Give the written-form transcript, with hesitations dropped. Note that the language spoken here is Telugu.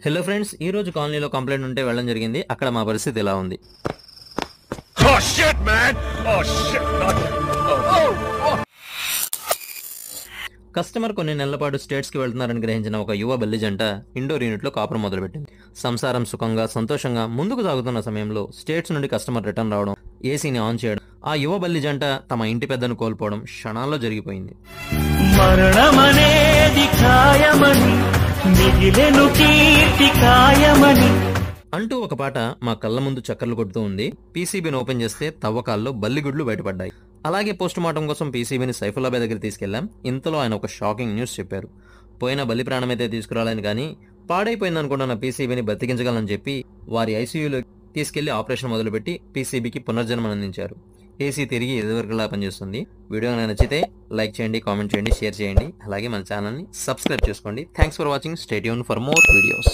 హలో ఫ్రెండ్స్, ఈ రోజు కాలనీలో కంప్లైంట్ ఉంటే వెళ్ళడం జరిగింది. అక్కడ మా పరిస్థితి ఇలా ఉంది. కస్టమర్ కొన్ని నెలల పాటు స్టేట్స్ కి వెళ్తున్నారని గ్రహించిన ఒక యువ బల్లి జంట ఇండోర్ యూనిట్ లో కాపురం మొదలుపెట్టింది. సంసారం సుఖంగా సంతోషంగా ముందుకు సాగుతున్న సమయంలో స్టేట్స్ నుండి కస్టమర్ రిటర్న్ రావడం, ఏసీని ఆన్ చేయడం, ఆ యువ బల్లి జంట తమ ఇంటి పెద్దను కోల్పోవడం క్షణాల్లో జరిగిపోయింది. మరణమనేది ఖాయమని మిగిలెను కీర్తి ఖాయమని అంటూ ఒక పాట మా కళ్ళ ముందు చక్కర్లు కొడుతూ ఉంది. పీసీబీని ఓపెన్ చేస్తే తవ్వకాల్లో బల్లిగుడ్లు బయటపడ్డాయి. అలాగే పోస్ట్ మార్టం కోసం పీసీబీని సైఫుల్లాబాద్ దగ్గర తీసుకెళ్లాం. ఇంతలో ఆయన ఒక షాకింగ్ న్యూస్ చెప్పారు. పోయిన బల్లి ప్రాణమైతే తీసుకురాలని కానీ పాడైపోయిందనుకుంటున్న పీసీబీని బతికించగలని చెప్పి వారి ఐసీయూలో తీసుకెళ్లి ఆపరేషన్ మొదలుపెట్టి పీసీబీకి పునర్జన్మనందించారు. ఏసీ తిరిగి ఎదురులా పనిచేస్తుంది. వీడియో నచ్చితే లైక్ చేయండి, కామెంట్ చేయండి, షేర్ చేయండి. అలాగే మన ఛానల్ని సబ్స్క్రైబ్ చేసుకోండి. Thanks for watching. Stay tune for more videos.